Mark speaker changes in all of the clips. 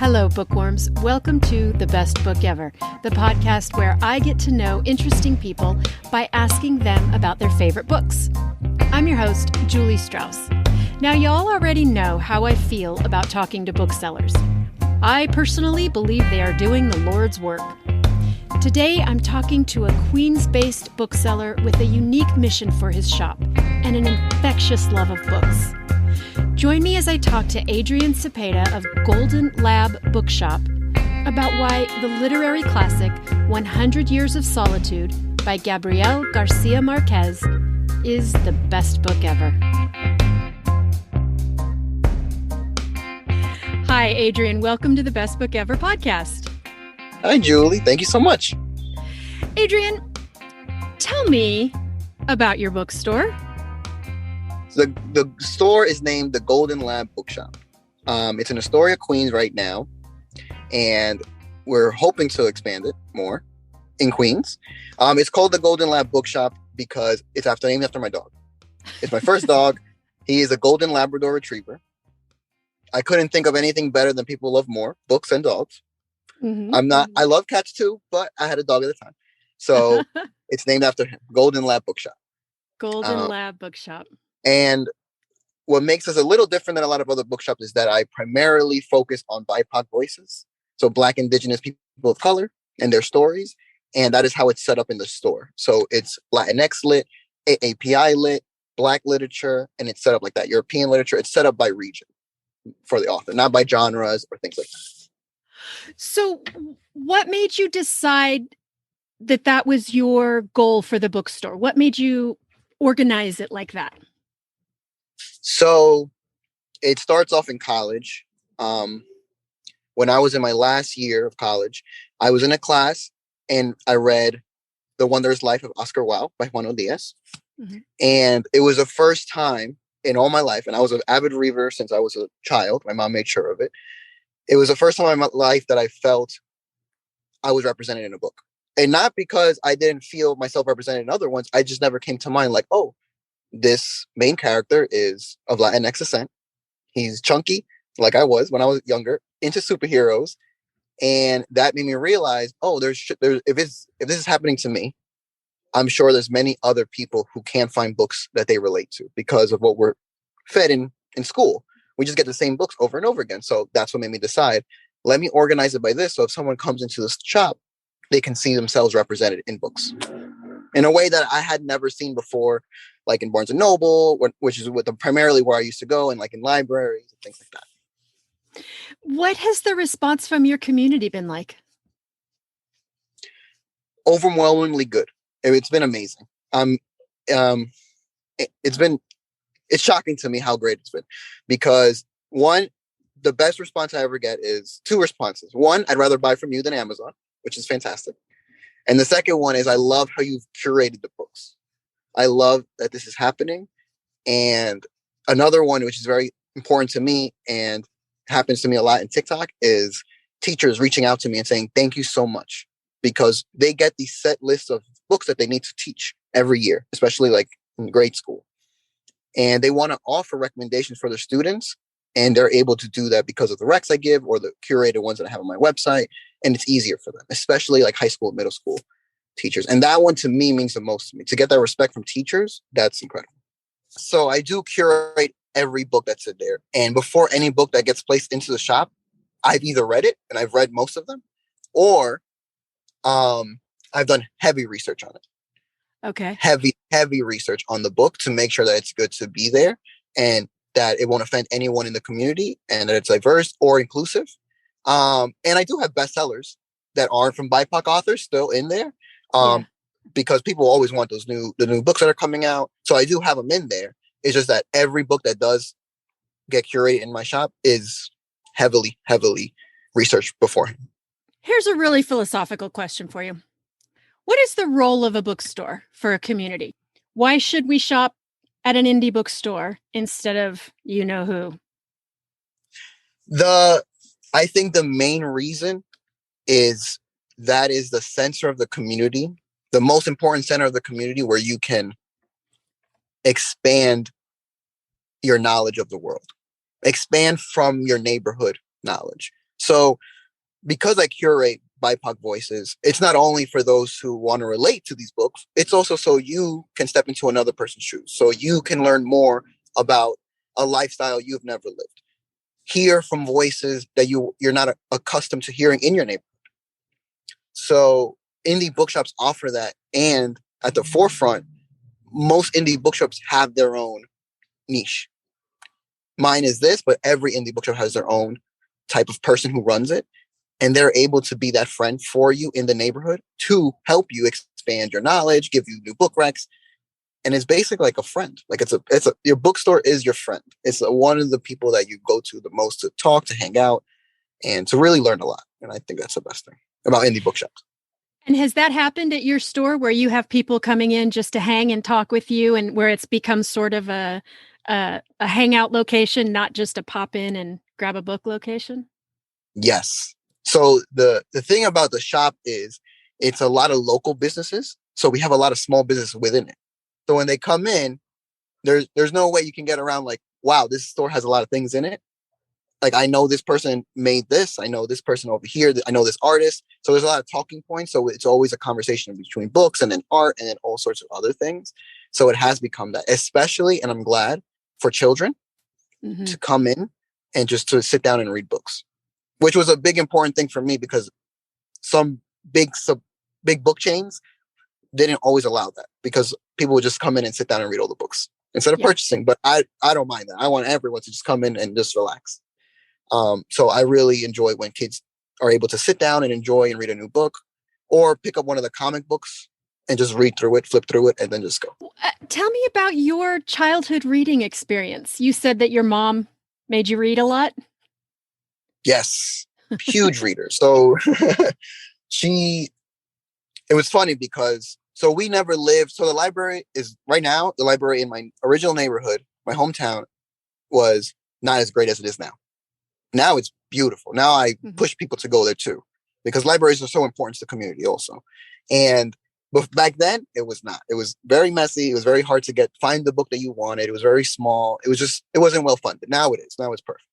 Speaker 1: Hello, Bookworms. Welcome to The Best Book Ever, the podcast where I get to know interesting people by asking them about their favorite books. I'm your host, Julie Strauss. Now, y'all already know how I feel about talking to booksellers. I personally believe they are doing the Lord's work. Today, I'm talking to a Queens-based bookseller with a unique mission for his shop and an infectious love of books. Join me as I talk to Adrian Cepeda of Golden Lab Bookshop about why the literary classic 100 Years of Solitude by Gabriel García Márquez is the best book ever. Hi, Adrian. Welcome to the Best Book Ever podcast.
Speaker 2: Hi, Julie. Thank you so much.
Speaker 1: Adrian, tell me about your bookstore.
Speaker 2: The store is named the Golden Lab Bookshop. It's in Astoria, Queens right now, and we're hoping to expand it more in Queens. It's called the Golden Lab Bookshop because it's named after my dog. It's my first dog. He is a Golden Labrador Retriever. I couldn't think of anything better than people love more, books and dogs. Mm-hmm. I love cats too, but I had a dog at the time. So it's named after him, Golden Lab Bookshop.
Speaker 1: Golden Lab Bookshop.
Speaker 2: And what makes us a little different than a lot of other bookshops is that I primarily focus on BIPOC voices. So Black, Indigenous people of color and their stories. And that is how it's set up in the store. So it's Latinx lit, AAPI lit, Black literature, and it's set up like that. European literature, it's set up by region for the author, not by genres or things like that.
Speaker 1: So what made you decide that was your goal for the bookstore? What made you organize it like that?
Speaker 2: So it starts off in college. When I was in my last year of college, I was in a class and I read The Wondrous Life of Oscar Wilde by Juan Diaz. Mm-hmm. And it was the first time in all my life, and I was an avid reader since I was a child. My mom made sure of it. It was the first time in my life that I felt I was represented in a book. And not because I didn't feel myself represented in other ones. I just never came to mind like, oh, this main character is of Latinx descent. He's chunky, like I was when I was younger, into superheroes. And that made me realize, oh, if this is happening to me, I'm sure there's many other people who can't find books that they relate to because of what we're fed in school. We just get the same books over and over again. So that's what made me decide, let me organize it by this. So if someone comes into this shop, they can see themselves represented in books in a way that I had never seen before, like in Barnes & Noble, which is primarily where I used to go, and like in libraries and things like that.
Speaker 1: What has the response from your community been like?
Speaker 2: Overwhelmingly good. It's been amazing. It's shocking to me how great it's been because one, the best response I ever get is two responses. One, I'd rather buy from you than Amazon, which is fantastic. And the second one is I love how you've curated the books. I love that this is happening. And another one, which is very important to me and happens to me a lot in TikTok, is teachers reaching out to me and saying, thank you so much, because they get these set lists of books that they need to teach every year, especially like in grade school. And they want to offer recommendations for their students. And they're able to do that because of the recs I give or the curated ones that I have on my website. And it's easier for them, especially like high school, middle school teachers. And that one to me means the most to me. To get that respect from teachers, that's incredible. So I do curate every book that's in there. And before any book that gets placed into the shop, I've either read it, and I've read most of them, or I've done heavy research on it.
Speaker 1: Okay.
Speaker 2: Heavy research on the book to make sure that it's good to be there and that it won't offend anyone in the community and that it's diverse or inclusive. And I do have bestsellers that aren't from BIPOC authors still in there because people always want the new books that are coming out. So I do have them in there. It's just that every book that does get curated in my shop is heavily researched beforehand.
Speaker 1: Here's a really philosophical question for you. What is the role of a bookstore for a community? Why should we shop at an indie bookstore instead of you know who?
Speaker 2: I think the main reason is that is the center of the community, the most important center of the community where you can expand your knowledge of the world, expand from your neighborhood knowledge. So because I curate BIPOC voices, it's not only for those who want to relate to these books, it's also so you can step into another person's shoes. So you can learn more about a lifestyle you've never lived. Hear from voices that you're not accustomed to hearing in your neighborhood. So indie bookshops offer that. And at the forefront, most indie bookshops have their own niche. Mine is this, but every indie bookshop has their own type of person who runs it. And they're able to be that friend for you in the neighborhood to help you expand your knowledge, give you new book recs. And it's basically like a friend. Like your bookstore is your friend. It's one of the people that you go to the most to talk, to hang out, and to really learn a lot. And I think that's the best thing about indie bookshops.
Speaker 1: And has that happened at your store where you have people coming in just to hang and talk with you, and where it's become sort of a hangout location, not just a pop in and grab a book location?
Speaker 2: Yes. So the thing about the shop is it's a lot of local businesses. So we have a lot of small businesses within it. So when they come in, there's no way you can get around like, wow, this store has a lot of things in it. Like, I know this person made this. I know this person over here. I know this artist. So there's a lot of talking points. So it's always a conversation between books and then art and then all sorts of other things. So it has become that, especially, and I'm glad, for children to come in and just to sit down and read books, which was a big important thing for me because some big book chains didn't always allow that because people would just come in and sit down and read all the books instead of purchasing. But I don't mind that. I want everyone to just come in and just relax. So I really enjoy when kids are able to sit down and enjoy and read a new book or pick up one of the comic books and just read through it, flip through it, and then just go.
Speaker 1: Tell me about your childhood reading experience. You said that your mom made you read a lot.
Speaker 2: Yes. Huge reader. So it was funny because, so we never lived. So the library is right now, the library in my original neighborhood, my hometown, was not as great as it is now. Now it's beautiful. Now I push people to go there too, because libraries are so important to the community also. But back then it was not. It was very messy. It was very hard to find the book that you wanted. It was very small. It wasn't well funded. Now it is. Now it's perfect.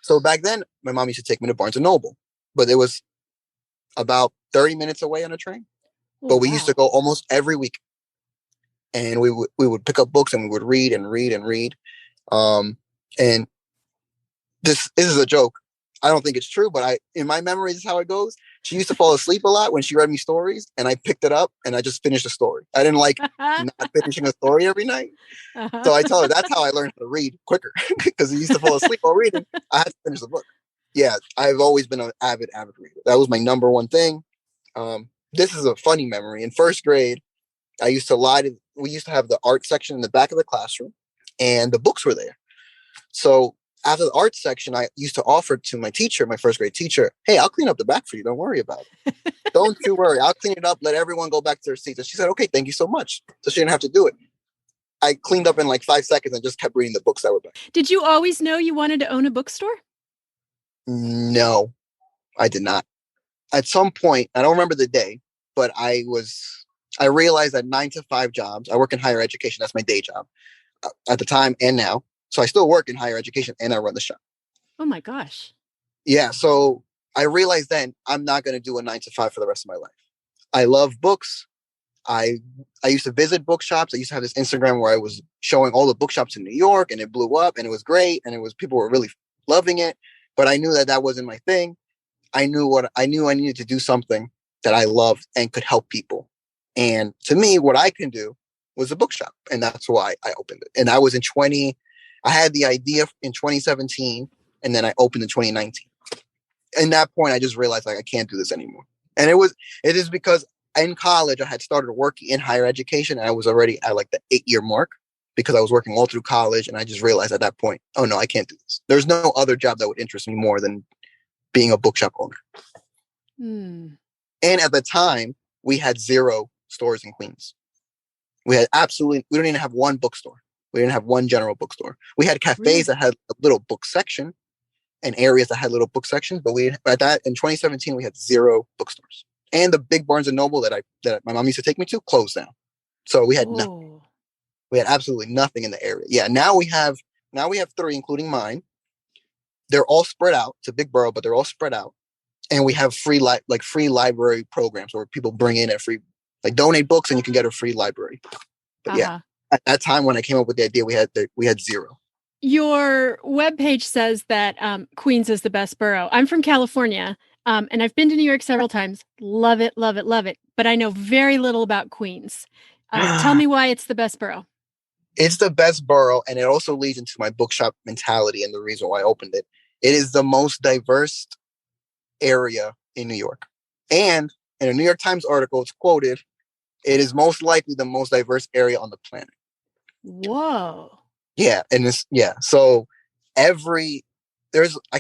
Speaker 2: So back then my mom used to take me to Barnes and Noble, but it was about 30 minutes away on a train. But we used to go almost every week, and we would pick up books and we would read and read and read. And this is a joke. I don't think it's true, but in my memory, this is how it goes. She used to fall asleep a lot when she read me stories, and I picked it up and I just finished the story. I didn't like not finishing a story every night. So I tell her that's how I learned how to read quicker, because I used to fall asleep while reading. I had to finish the book. Yeah, I've always been an avid reader. That was my number one thing. This is a funny memory. In first grade, we used to have the art section in the back of the classroom, and the books were there. So after the art section, I used to offer to my teacher, my first grade teacher, hey, I'll clean up the back for you. Don't worry about it. Don't you worry. I'll clean it up. Let everyone go back to their seats. And she said, okay, thank you so much. So she didn't have to do it. I cleaned up in like 5 seconds and just kept reading the books that were back.
Speaker 1: Did you always know you wanted to own a bookstore?
Speaker 2: No, I did not. At some point, I don't remember the day, but I realized that 9-to-5 jobs, I work in higher education. That's my day job at the time and now. So I still work in higher education and I run the shop.
Speaker 1: Oh my gosh.
Speaker 2: Yeah. So I realized then I'm not going to do a 9-to-5 for the rest of my life. I love books. I used to visit bookshops. I used to have this Instagram where I was showing all the bookshops in New York, and it blew up and it was great. And people were really loving it, but I knew that wasn't my thing. I knew I needed to do something that I loved and could help people. And to me, what I can do was a bookshop. And that's why I opened it. And I was I had the idea in 2017, and then I opened in 2019. In that point, I just realized I can't do this anymore. And it is because in college, I had started working in higher education, and I was already at like the 8-year mark because I was working all through college. And I just realized at that point, oh no, I can't do this. There's no other job that would interest me more than being a bookshop owner. And at the time, we had 0 stores in Queens. We don't even have one bookstore. We didn't have one general bookstore. We had cafes that had a little book section and areas that had little book sections, but in 2017, we had 0 bookstores. And the big Barnes and Noble that my mom used to take me to closed down. So we had nothing. We had absolutely nothing in the area. Yeah, now we have 3, including mine. they're all spread out. It's a big borough, but they're all spread out. And we have free library programs where people bring in a free, like donate books and you can get a free library. But yeah, at that time when I came up with the idea, we had zero.
Speaker 1: Your webpage says that Queens is the best borough. I'm from California, and I've been to New York several times. Love it, love it, love it. But I know very little about Queens. Tell me why it's the best borough.
Speaker 2: It's the best borough, and it also leads into my bookshop mentality and the reason why I opened it. It is the most diverse area in New York. And in a New York Times article, it's quoted, it is most likely the most diverse area on the planet.
Speaker 1: Whoa.
Speaker 2: Yeah. And so I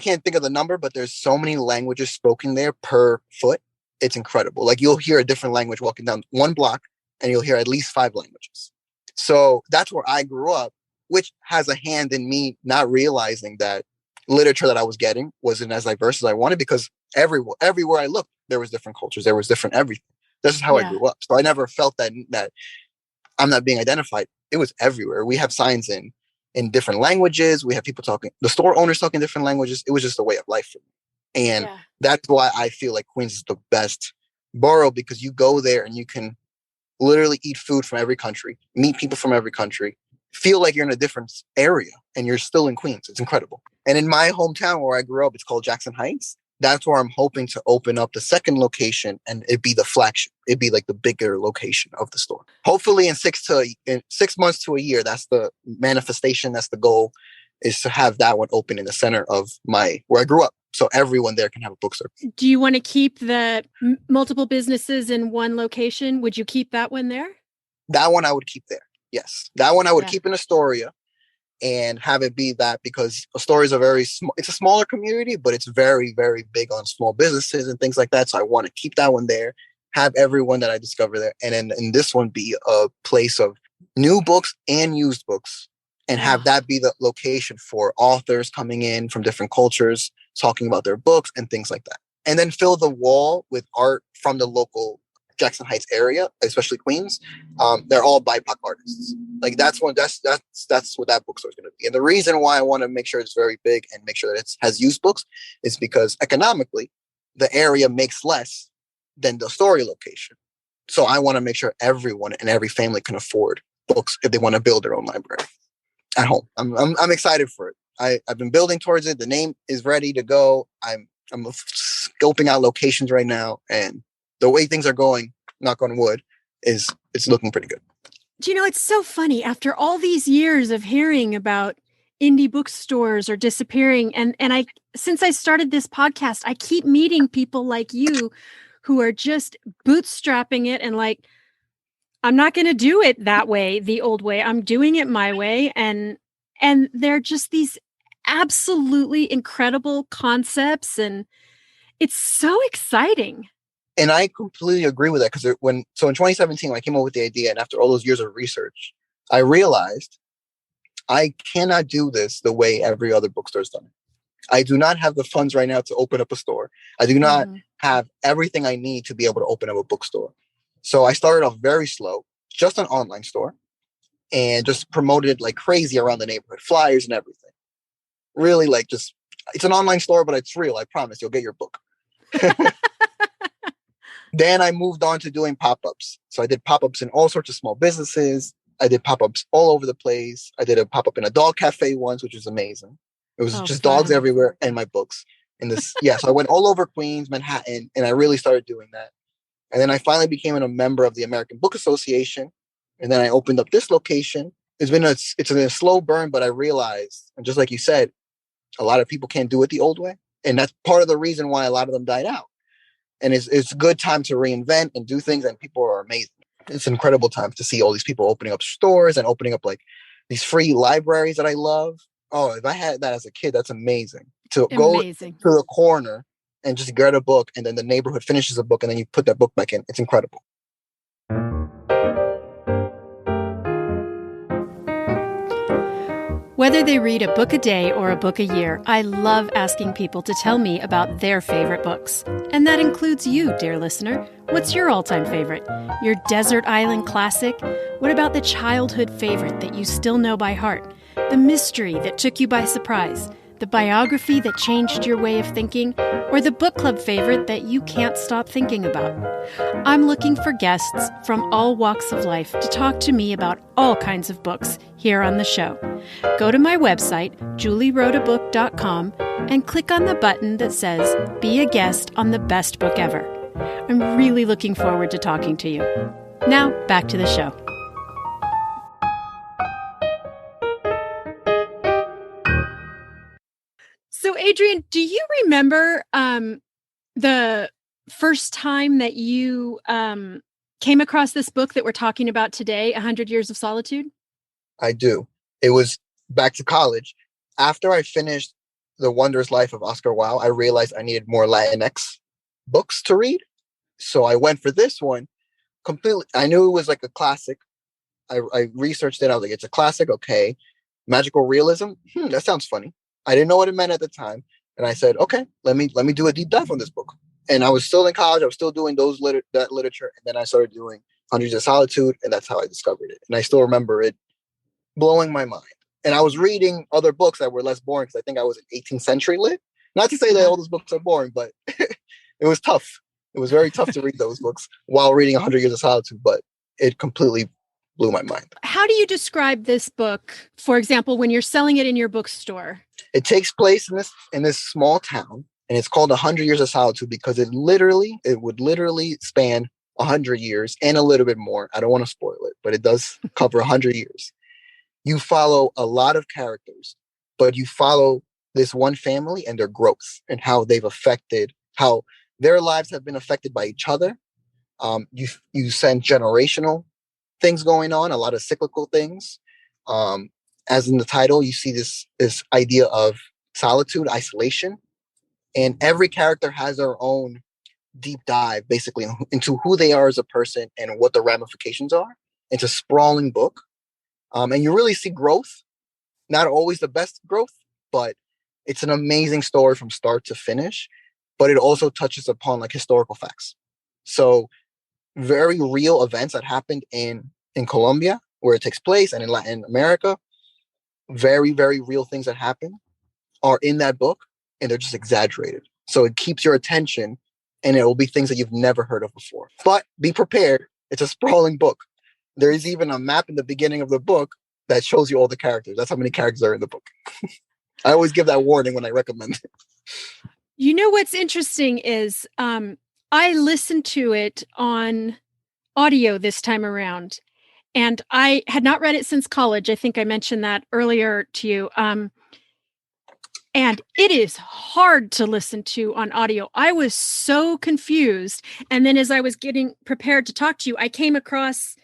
Speaker 2: can't think of the number, but there's so many languages spoken there per foot. It's incredible. Like you'll hear a different language walking down one block and you'll hear at least 5 languages. So that's where I grew up, which has a hand in me not realizing that literature that I was getting wasn't as diverse as I wanted, because everywhere I looked, there was different cultures. There was different everything. This is how I grew up. So I never felt that I'm not being identified. It was everywhere. We have signs in different languages. We have people talking, the store owners talking different languages. It was just a way of life for me. And that's why I feel like Queens is the best borough, because you go there and you can literally eat food from every country, meet people from every country, feel like you're in a different area and you're still in Queens. It's incredible. And in my hometown where I grew up, it's called Jackson Heights. That's where I'm hoping to open up the second location, and it'd be the flagship. It'd be like the bigger location of the store. Hopefully in 6 months to a year, that's the manifestation. That's the goal, is to have that one open in the center of where I grew up. So everyone there can have a bookstore. Do
Speaker 1: you want to keep the multiple businesses in one location? Would you keep that one there?
Speaker 2: That one I would keep there. Yes. That one I would keep in Astoria and have it be that, because Astoria is it's a smaller community, but it's very, very big on small businesses and things like that. So I want to keep that one there, have everyone that I discover there. And then in this one be a place of new books and used books, and have that be the location for authors coming in from different cultures, talking about their books and things like that. And then fill the wall with art from the local Jackson Heights area, especially Queens. They're all BIPOC artists. Like that's what that bookstore is going to be. And the reason why I want to make sure it's very big and make sure that it has used books is because economically, the area makes less than the Astoria location. So I want to make sure everyone and every family can afford books if they want to build their own library at home. I'm excited for it. I've been building towards it. The name is ready to go. I'm scoping out locations right now, and the way things are going, knock on wood, it's looking pretty good.
Speaker 1: Do you know, it's so funny. After all these years of hearing about indie bookstores are disappearing, and since I started this podcast, I keep meeting people like you who are just bootstrapping it and like, I'm not going to do it that way, the old way. I'm doing it my way. And they're just these absolutely incredible concepts. It's so exciting.
Speaker 2: And I completely agree with that, because in 2017, when I came up with the idea, and after all those years of research, I realized I cannot do this the way every other bookstore's done it. I do not have the funds right now to open up a store. I do not have everything I need to be able to open up a bookstore. So I started off very slow, just an online store, and just promoted it like crazy around the neighborhood, flyers and everything. Really, like, just, it's an online store, but it's real. I promise you'll get your book. Then I moved on to doing pop-ups. So I did pop-ups in all sorts of small businesses. I did pop-ups all over the place. I did a pop-up in a dog cafe once, which was amazing. It was just dogs everywhere and my books. So I went all over Queens, Manhattan, and I really started doing that. And then I finally became a member of the American Book Association. And then I opened up this location. It's been a slow burn, but I realized, and just like you said, a lot of people can't do it the old way. And that's part of the reason why a lot of them died out. And it's a good time to reinvent and do things, and people are amazing. It's an incredible time to see all these people opening up stores and opening up like these free libraries that I love. Oh, if I had that as a kid, that's amazing. Go to the corner and just get a book, and then the neighborhood finishes a book, and then you put that book back in. It's incredible.
Speaker 1: Whether they read a book a day or a book a year, I love asking people to tell me about their favorite books. And that includes you, dear listener. What's your all-time favorite? Your desert island classic? What about the childhood favorite that you still know by heart? The mystery that took you by surprise? the biography that changed your way of thinking, or the book club favorite that you can't stop thinking about. I'm looking for guests from all walks of life to talk to me about all kinds of books here on the show. Go to my website, juliewroteabook.com, and click on the button that says Be a Guest on the Best Book Ever. I'm really looking forward to talking to you. Now, back to the show. So, Adrian, do you remember the first time that you came across this book that we're talking about today, 100 Years of Solitude?
Speaker 2: I do. It was back to college. After I finished The Wondrous Life of Oscar Wilde, I realized I needed more Latinx books to read. So I went for this one completely. I knew it was like a classic. I researched it. I was like, it's a classic. Okay. Magical realism. That sounds funny. I didn't know what it meant at the time. And I said, okay, let me do a deep dive on this book. And I was still in college. I was still doing that literature. And then I started doing 100 Years of Solitude. And that's how I discovered it. And I still remember it blowing my mind. And I was reading other books that were less boring because I think I was in 18th century lit. Not to say that all those books are boring, but it was tough. It was very tough to read those books while reading 100 Years of Solitude, but it completely blew my mind.
Speaker 1: How do you describe this book, for example, when you're selling it in your bookstore? It
Speaker 2: takes place in this small town, and it's called 100 Years of Solitude because it would literally span 100 years and a little bit more. I don't want to spoil it, but it does cover 100 years. You follow a lot of characters, but you follow this one family and their growth and how their lives have been affected by each other. You sense generational things going on, a lot of cyclical things. As in the title, you see this idea of solitude, isolation, and every character has their own deep dive, basically, into who they are as a person and what the ramifications are. It's a sprawling book, and you really see growth. Not always the best growth, but it's an amazing story from start to finish. But it also touches upon like historical facts. So very real events that happened in Colombia, where it takes place, and in Latin America. Very, very real things that happen are in that book, and they're just exaggerated. So it keeps your attention, and it will be things that you've never heard of before. But be prepared. It's a sprawling book. There is even a map in the beginning of the book that shows you all the characters. That's how many characters are in the book. I always give that warning when I recommend it.
Speaker 1: You know what's interesting is I listened to it on audio this time around, and I had not read it since college. I think I mentioned that earlier to you. And it is hard to listen to on audio. I was so confused. And then as I was getting prepared to talk to you, I came across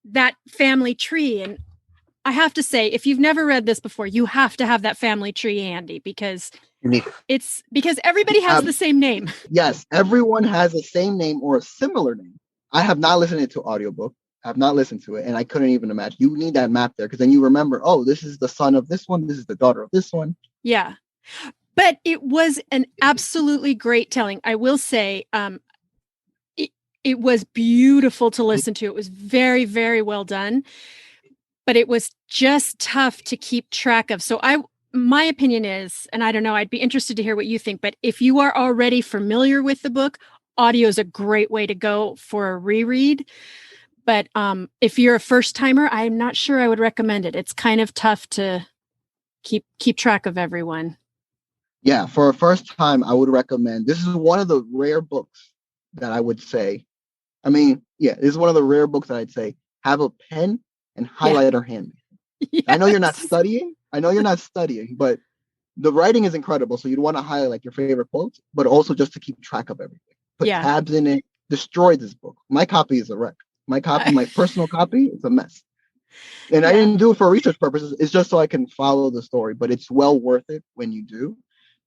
Speaker 1: that family tree. And I have to say, if you've never read this before, you have to have that family tree handy because it's because everybody has the same name.
Speaker 2: Yes, everyone has the same name or a similar name. I have not listened to audiobook. I have not listened to it, and I couldn't even imagine. You need that map there because then you remember, oh, this is the son of this one. This is the daughter of this one.
Speaker 1: Yeah. But it was an absolutely great telling. I will say it was beautiful to listen to. It was very, very well done. But it was just tough to keep track of. So my opinion is, and I don't know, I'd be interested to hear what you think, but if you are already familiar with the book, audio is a great way to go for a reread. But if you're a first timer, I'm not sure I would recommend it. It's kind of tough to keep track of everyone.
Speaker 2: Yeah, for a first time, I would recommend. This is one of the rare books that I would say. I mean, yeah, this is one of the rare books that I'd say have a pen and highlighter handy. Yes. I know you're not studying. But the writing is incredible. So you'd want to highlight like your favorite quotes, but also just to keep track of everything. Put tabs in it. Destroy this book. My copy is a wreck. My personal copy, is a mess. And I didn't do it for research purposes. It's just so I can follow the story. But it's well worth it when you do,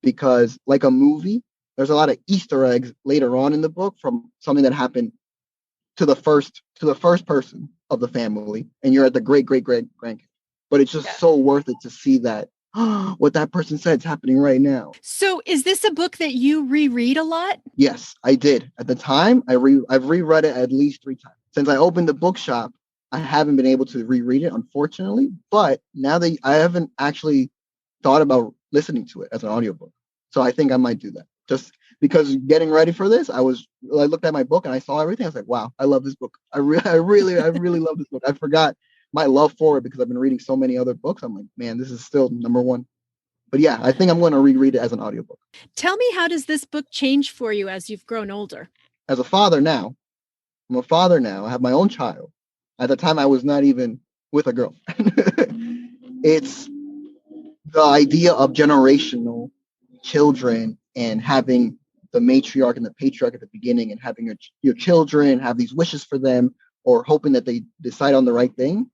Speaker 2: because like a movie, there's a lot of Easter eggs later on in the book from something that happened to the first person of the family, and you're at the great grandkid. But it's just so worth it to see that what that person said is happening right now.
Speaker 1: So is this a book that you reread a lot?
Speaker 2: Yes, I did. At the time, I've reread it at least 3 times. Since I opened the bookshop, I haven't been able to reread it, unfortunately. But now that I haven't actually thought about listening to it as an audiobook. So I think I might do that. Just because getting ready for this, I looked at my book and I saw everything. I was like, wow, I love this book. I really love this book. I forgot my love for it because I've been reading so many other books. I'm like, man, this is still number one. But yeah, I think I'm going to reread it as an audiobook.
Speaker 1: Tell me, how does this book change for you as you've grown older?
Speaker 2: As a father now, I'm a father now. I have my own child. At the time, I was not even with a girl. It's the idea of generational children and having the matriarch and the patriarch at the beginning and having your children have these wishes for them or hoping that they decide on the right thing.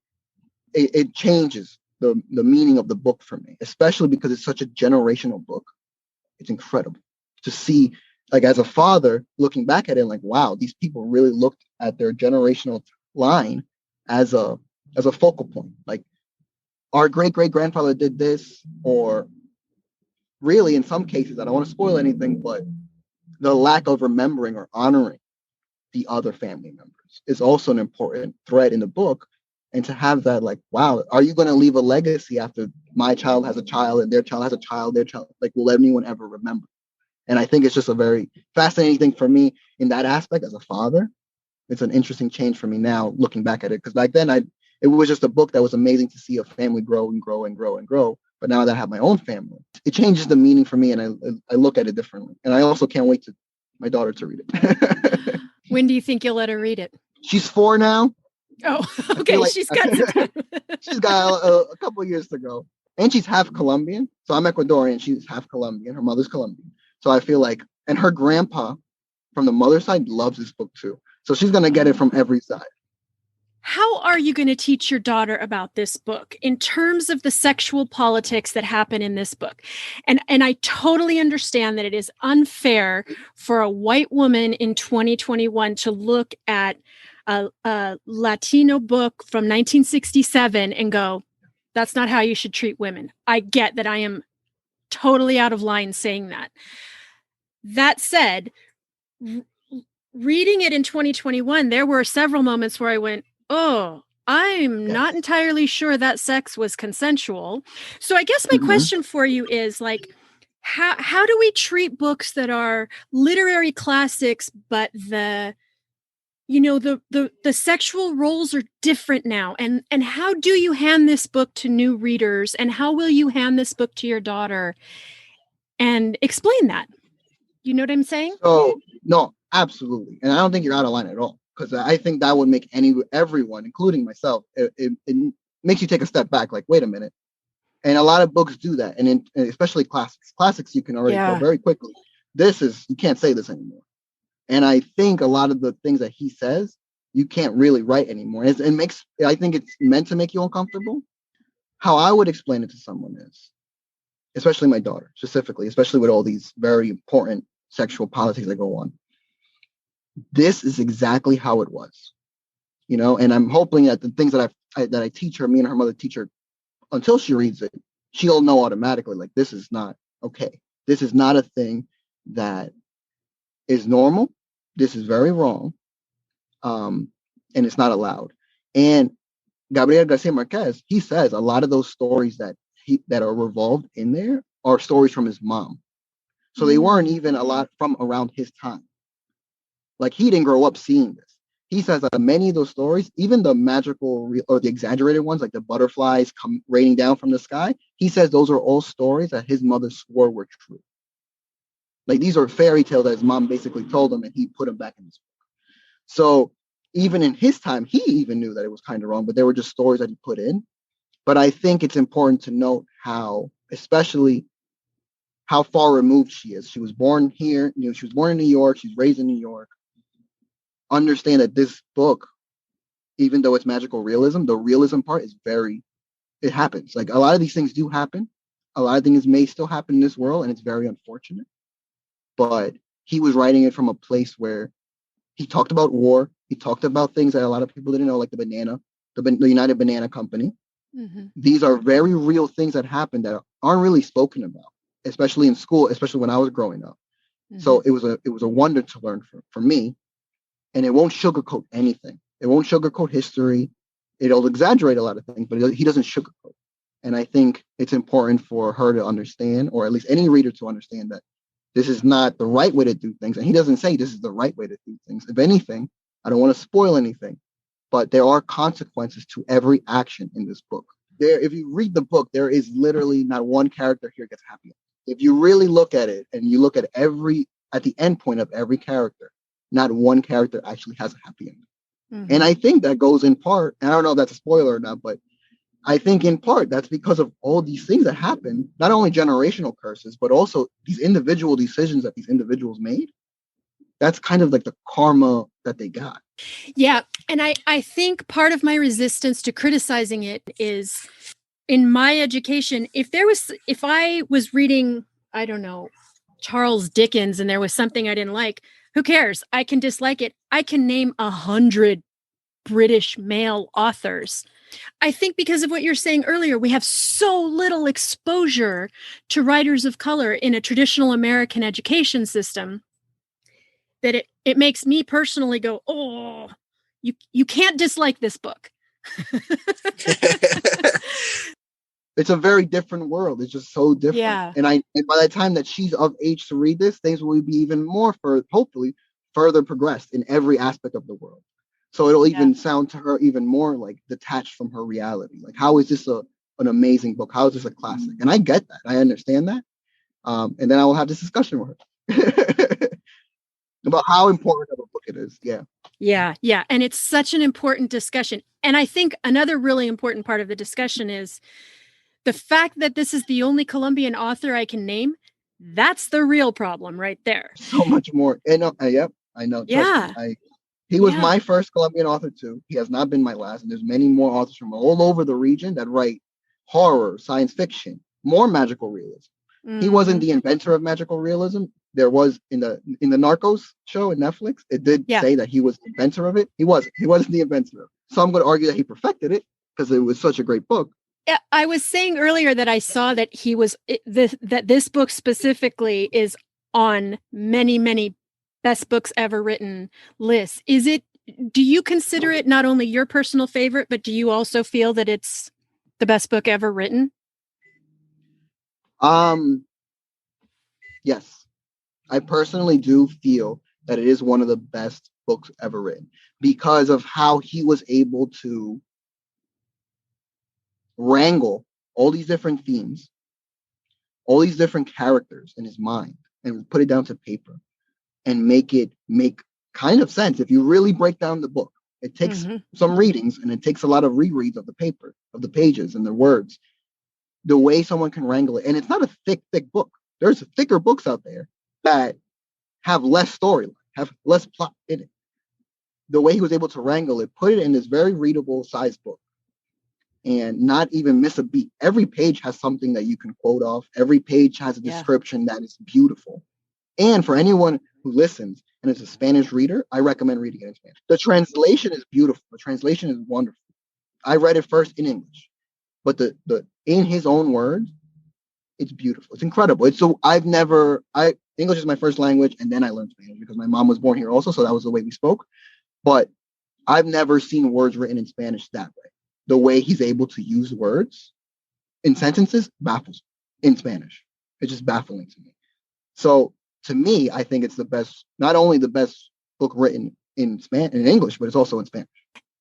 Speaker 2: It changes the meaning of the book for me, especially because it's such a generational book. It's incredible to see, like, as a father looking back at it, like, wow, these people really looked at their generational line as a focal point. Like, our great-great-grandfather did this, or really in some cases, I don't want to spoil anything, but the lack of remembering or honoring the other family members is also an important thread in the book. And to have that, like, wow, are you going to leave a legacy after my child has a child and their child has a child, their child, like, will anyone ever remember? And I think it's just a very fascinating thing for me in that aspect as a father. It's an interesting change for me now looking back at it, because back then it was just a book that was amazing to see a family grow and grow and grow and grow. But now that I have my own family, it changes the meaning for me, and I look at it differently. And I also can't wait to my daughter to read it.
Speaker 1: When do you think you'll let her read it?
Speaker 2: She's 4 now.
Speaker 1: Oh, okay. Like, she's got some time.
Speaker 2: She's got a couple of years to go. And she's half Colombian. So I'm Ecuadorian. She's half Colombian. Her mother's Colombian. So I feel like, and her grandpa from the mother's side loves this book too. So she's going to get it from every side.
Speaker 1: How are you going to teach your daughter about this book in terms of the sexual politics that happen in this book? And I totally understand that it is unfair for a white woman in 2021 to look at a Latino book from 1967 and go, that's not how you should treat women. I get that. I am totally out of line saying that. That said, reading it in 2021, there were several moments where I went, oh, I'm not entirely sure that sex was consensual. So I guess my question for you is, like, how do we treat books that are literary classics, but the sexual roles are different now? And how do you hand this book to new readers? And how will you hand this book to your daughter and explain that? You know what I'm saying?
Speaker 2: So, no, absolutely. And I don't think you're out of line at all, because I think that would make everyone, including myself, it makes you take a step back, like, wait a minute. And a lot of books do that. And especially classics, you can already tell very quickly, you can't say this anymore. And I think a lot of the things that he says, you can't really write anymore. I think it's meant to make you uncomfortable. How I would explain it to someone is, especially my daughter, specifically, especially with all these very important sexual politics that go on. This is exactly how it was, and I'm hoping that the things that I teach her, me and her mother teach her, until she reads it, she'll know automatically, like, this is not okay. This is not a thing that is normal. This is very wrong. And it's not allowed. And Gabriel García Márquez, he says a lot of those stories that are revolved in there are stories from his mom. So they weren't even a lot from around his time. Like, he didn't grow up seeing this. He says that many of those stories, even the magical or the exaggerated ones, like the butterflies come raining down from the sky, he says those are all stories that his mother swore were true. Like, these are fairy tales that his mom basically told him, and he put them back in his book. So even in his time, he even knew that it was kind of wrong, but they were just stories that he put in. But I think it's important to note especially how far removed she is. She was born here. She was born in New York. She's raised in New York. Understand that this book, even though it's magical realism, the realism part is it happens. Like, a lot of these things do happen. A lot of things may still happen in this world, and it's very unfortunate. But he was writing it from a place where he talked about war. He talked about things that a lot of people didn't know, like the United Banana Company. Mm-hmm. These are very real things that happen that aren't really spoken about, especially in school, especially when I was growing up. Mm-hmm. So it was a wonder to learn for me. And it won't sugarcoat anything. It won't sugarcoat history. It'll exaggerate a lot of things, but he doesn't sugarcoat.
Speaker 3: And I think it's important for her to understand, or at least any reader to understand, that this is not the right way to do things. And he doesn't say this is the right way to do things. If anything, I don't want to spoil anything, but there are consequences to every action in this book. If you read the book, there is literally not one character here gets happy. If you really look at it and you look at the end point of every character, not one character actually has a happy ending. Mm-hmm. And I think that goes in part, and I don't know if that's a spoiler or not, but I think in part that's because of all these things that happen, not only generational curses, but also these individual decisions that these individuals made. That's kind of like the karma that they got.
Speaker 1: Yeah. And I think part of my resistance to criticizing it is, in my education, if I was reading, I don't know, Charles Dickens, and there was something I didn't like, who cares? I can dislike it. I can name 100 British male authors. I think because of what you're saying earlier, we have so little exposure to writers of color in a traditional American education system that it makes me personally go, oh, you can't dislike this book.
Speaker 3: It's a very different world. It's just so different.
Speaker 1: Yeah.
Speaker 3: And by the time that she's of age to read this, things will be even more hopefully further progressed in every aspect of the world. So it'll even sound to her even more like detached from her reality. Like, how is this an amazing book? How is this a classic? And I get that. I understand that. And then I will have this discussion with her about how important of a book it is. Yeah.
Speaker 1: Yeah. Yeah. And it's such an important discussion. And I think another really important part of the discussion is the fact that this is the only Colombian author I can name. That's the real problem right there.
Speaker 3: So much more. And yep, I know.
Speaker 1: Yeah.
Speaker 3: He was my first Colombian author too. He has not been my last. And there's many more authors from all over the region that write horror, science fiction, more magical realism. Mm-hmm. He wasn't the inventor of magical realism. There was in the Narcos show in Netflix, it did say that he was the inventor of it. He wasn't the inventor of it. So I'm going to argue that he perfected it because it was such a great book.
Speaker 1: Yeah, I was saying earlier that I saw that that this book specifically is on many, many best books ever written lists. Do you consider it not only your personal favorite, but do you also feel that it's the best book ever written?
Speaker 3: Yes. I personally do feel that it is one of the best books ever written because of how he was able to wrangle all these different themes, all these different characters in his mind, and put it down to paper and make kind of sense. If you really break down the book, it takes some readings and it takes a lot of rereads of the paper, of the pages and the words, the way someone can wrangle it. And it's not a thick book. There's thicker books out there that have less storyline, have less plot in it. The way he was able to wrangle it, put it in this very readable size book and not even miss a beat. Every page has something that you can quote off. Every page has a description that is beautiful. And for anyone who listens and is a Spanish reader, I recommend reading it in Spanish. The translation is beautiful. The translation is wonderful. I read it first in English, but the in his own words, it's beautiful. It's incredible. English is my first language, and then I learned Spanish because my mom was born here also, so that was the way we spoke. But I've never seen words written in Spanish that way. The way he's able to use words in sentences baffles me in Spanish. It's just baffling to me. So to me, I think it's not only the best book written in English, but it's also in Spanish.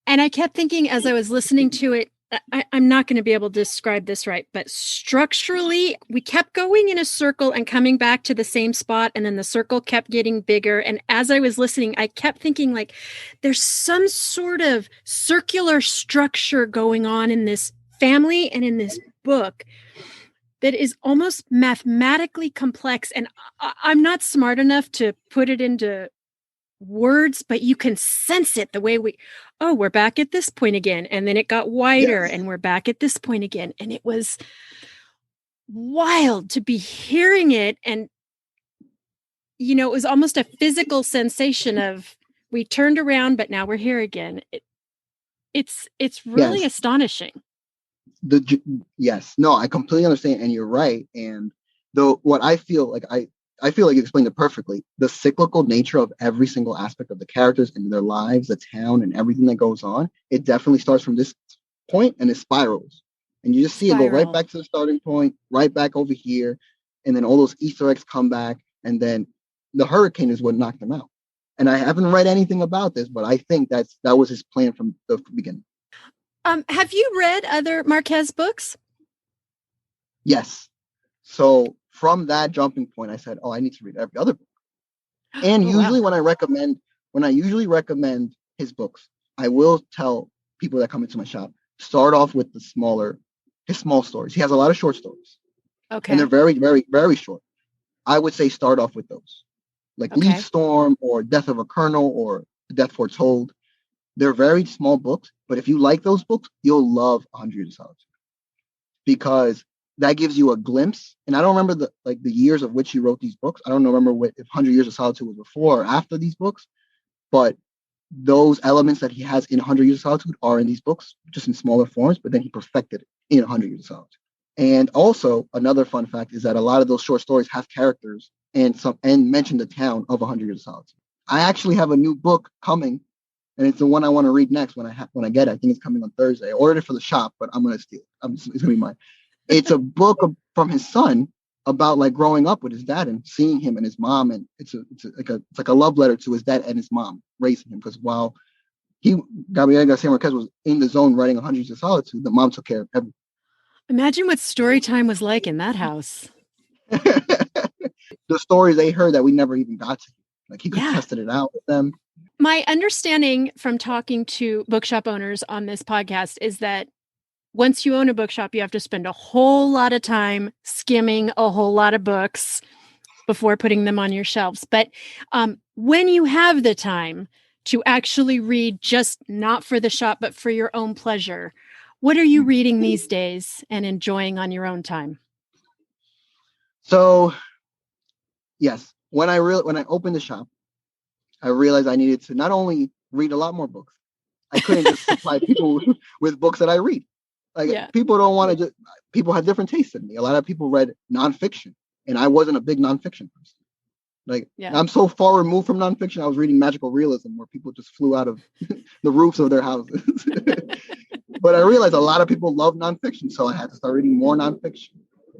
Speaker 1: And I kept thinking as I was listening to it, I'm not going to be able to describe this right, but structurally, we kept going in a circle and coming back to the same spot. And then the circle kept getting bigger. And as I was listening, I kept thinking like there's some sort of circular structure going on in this family and in this book that is almost mathematically complex. And I'm not smart enough to put it into words, but you can sense it the way we're back at this point again. And then it got wider and we're back at this point again. And it was wild to be hearing it. And, it was almost a physical sensation of we turned around, but now we're here again. It's really astonishing.
Speaker 3: No, I completely understand. And you're right. And what I feel like I feel like you explained it perfectly. The cyclical nature of every single aspect of the characters and their lives, the town and everything that goes on, it definitely starts from this point and it spirals. And you just see it go right
Speaker 1: Spiral.
Speaker 3: back to the starting point, right back over here. And then all those Easter eggs come back. And then the hurricane is what knocked him out. And I haven't read anything about this, but I think that was his plan from the beginning.
Speaker 1: Have you read other Marquez books?
Speaker 3: Yes. So from that jumping point, I said, oh, I need to read every other book. And usually when I usually recommend his books, I will tell people that come into my shop, start off with his small stories. He has a lot of short stories.
Speaker 1: Okay.
Speaker 3: And they're very, very, very short. I would say start off with those. Like Leaf Storm or Death of a Colonel or Death Foretold. They're very small books, but if you like those books, you'll love 100 Years of Solitude. Because that gives you a glimpse. And I don't remember the years of which he wrote these books. I don't remember if 100 Years of Solitude was before or after these books, but those elements that he has in 100 Years of Solitude are in these books, just in smaller forms, but then he perfected it in 100 Years of Solitude. And also, another fun fact is that a lot of those short stories have characters and mention the town of 100 Years of Solitude. I actually have a new book coming, and it's the one I want to read next when I get it. I think it's coming on Thursday. I ordered it for the shop, but I'm going to steal it. It's going to be mine. It's a book from his son about like growing up with his dad and seeing him and his mom, and it's like a love letter to his dad and his mom raising him. Because while Gabriel García Márquez was in the zone writing 100 Years of Solitude, the mom took care of everything.
Speaker 1: Imagine what story time was like in that house.
Speaker 3: The stories they heard that we never even got to. Like he could have tested it out with them.
Speaker 1: My understanding from talking to bookshop owners on this podcast is that once you own a bookshop, you have to spend a whole lot of time skimming a whole lot of books before putting them on your shelves. But when you have the time to actually read, just not for the shop, but for your own pleasure, what are you reading these days and enjoying on your own time?
Speaker 3: So, yes, when I opened the shop, I realized I needed to not only read a lot more books, I couldn't just supply people with books that I read. People don't want to people have different tastes than me. A lot of people read nonfiction, and I wasn't a big nonfiction person. I'm so far removed from nonfiction, I was reading magical realism where people just flew out of the roofs of their houses. But I realized a lot of people love nonfiction, so I had to start reading more nonfiction.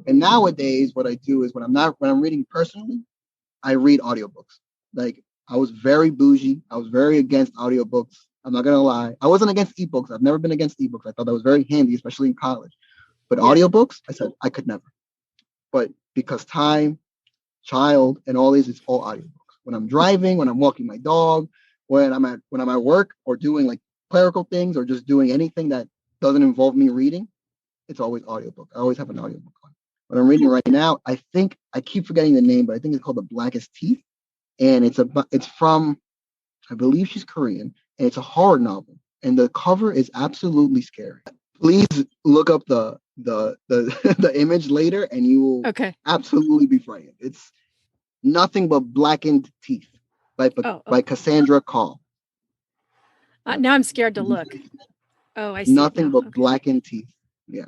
Speaker 3: And nowadays, what I do is when I'm reading personally, I read audiobooks. Like I was very bougie. I was very against audiobooks. I'm not gonna lie. I wasn't against ebooks. I've never been against ebooks. I thought that was very handy, especially in college. But audiobooks, I said I could never. But because time, child, and all these, it's all audiobooks. When I'm driving, when I'm walking my dog, when I'm at work or doing like clerical things or just doing anything that doesn't involve me reading, it's always audiobook. I always have an audiobook on. What I'm reading right now, I think I keep forgetting the name, but I think it's called The Blackest Teeth, and it's from, I believe she's Korean, and it's a horror novel, and the cover is absolutely scary. Please look up the the image later, and you will absolutely be frightened. It's Nothing But Blackened Teeth by Cassandra Call.
Speaker 1: Now I'm scared to look. Oh, I see.
Speaker 3: Nothing But Blackened Teeth. Yeah.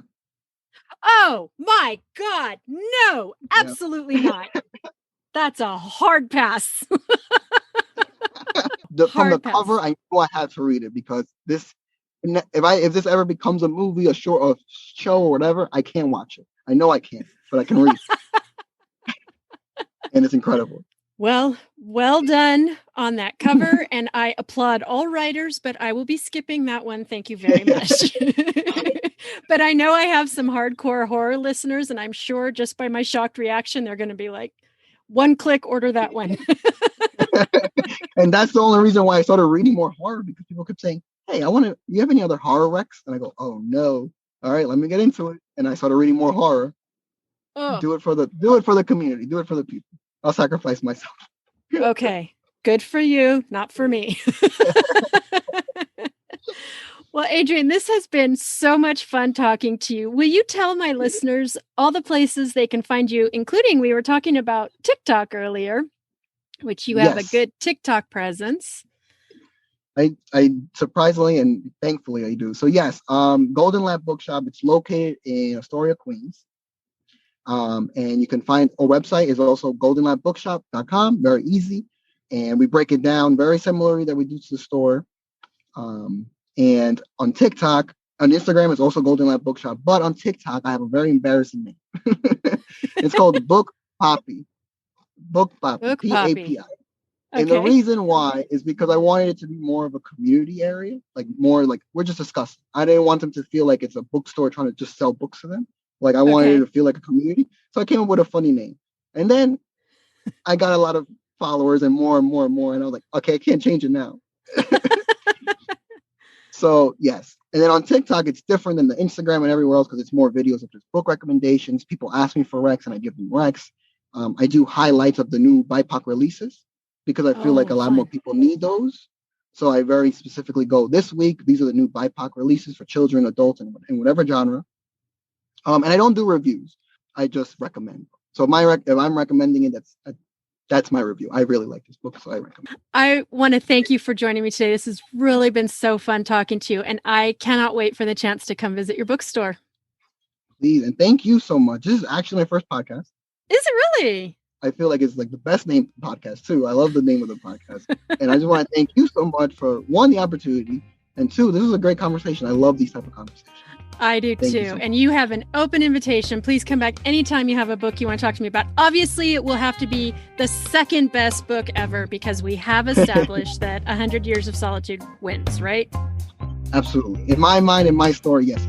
Speaker 1: Oh my God. No, absolutely not. That's a hard pass.
Speaker 3: From the cover, I knew I had to read it because if this ever becomes a movie, a show or whatever, I can't watch it. I know I can't, but I can read it. And it's incredible.
Speaker 1: Well done on that cover. And I applaud all writers, but I will be skipping that one. Thank you very much. But I know I have some hardcore horror listeners, and I'm sure just by my shocked reaction, they're going to be like, one click, order that one.
Speaker 3: And that's the only reason why I started reading more horror, because people kept saying, hey, you have any other horror recs? And I go, oh no. All right, let me get into it. And I started reading more horror. Do it for the community. Do it for the people. I'll sacrifice myself.
Speaker 1: Okay. Good for you, not for me. Well, Adrian, this has been so much fun talking to you. Will you tell my listeners all the places they can find you, including we were talking about TikTok earlier, which you have a good TikTok presence.
Speaker 3: I surprisingly and thankfully I do. So yes, Golden Lab Bookshop. It's located in Astoria, Queens. And you can find our website is also goldenlabbookshop.com. Very easy. And we break it down very similarly that we do to the store. And on TikTok, On Instagram, it's also Golden Lab Bookshop. But on TikTok, I have a very embarrassing name. It's called Book Poppy. Book Poppy.
Speaker 1: Book Poppy.
Speaker 3: P-A-P-I. And the reason why is because I wanted it to be more of a community area, like more like we're just discussing. I didn't want them to feel like it's a bookstore trying to just sell books to them. Like I wanted it to feel like a community. So I came up with a funny name. And then I got a lot of followers and more and more and more. And I was like, okay, I can't change it now. So yes. And then on TikTok, it's different than the Instagram and everywhere else because it's more videos of just book recommendations. People ask me for recs and I give them recs. I do highlights of the new BIPOC releases because I feel like a lot more people need those. So I very specifically go this week. These are the new BIPOC releases for children, adults, and whatever genre. And I don't do reviews. I just recommend. So if I'm recommending it, that's my review. I really like this book, so I recommend it.
Speaker 1: I want to thank you for joining me today. This has really been so fun talking to you, and I cannot wait for the chance to come visit your bookstore.
Speaker 3: Please, and thank you so much. This is actually my first podcast.
Speaker 1: Is it really?
Speaker 3: I feel like it's like the best named podcast too. I love the name of the podcast. And I just want to thank you so much for one, the opportunity, and two, this is a great conversation. I love these type of conversations.
Speaker 1: I do too. And you have an open invitation. Please come back anytime you have a book you want to talk to me about. Obviously, it will have to be the second best book ever because we have established that 100 Years of Solitude wins, right?
Speaker 3: Absolutely. In my mind, in my story, yes.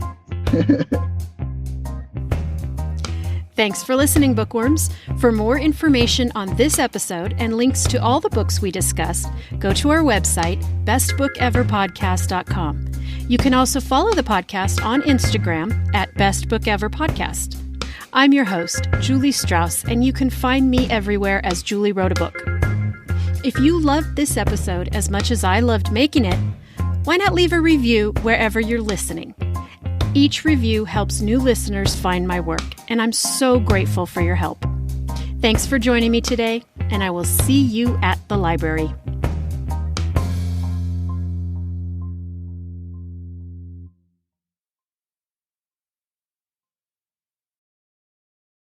Speaker 1: Thanks for listening, Bookworms. For more information on this episode and links to all the books we discussed, go to our website, bestbookeverpodcast.com. You can also follow the podcast on Instagram at Best Book Ever Podcast. I'm your host, Julie Strauss, and you can find me everywhere as Julie Wrote a Book. If you loved this episode as much as I loved making it, why not leave a review wherever you're listening? Each review helps new listeners find my work, and I'm so grateful for your help. Thanks for joining me today, and I will see you at the library.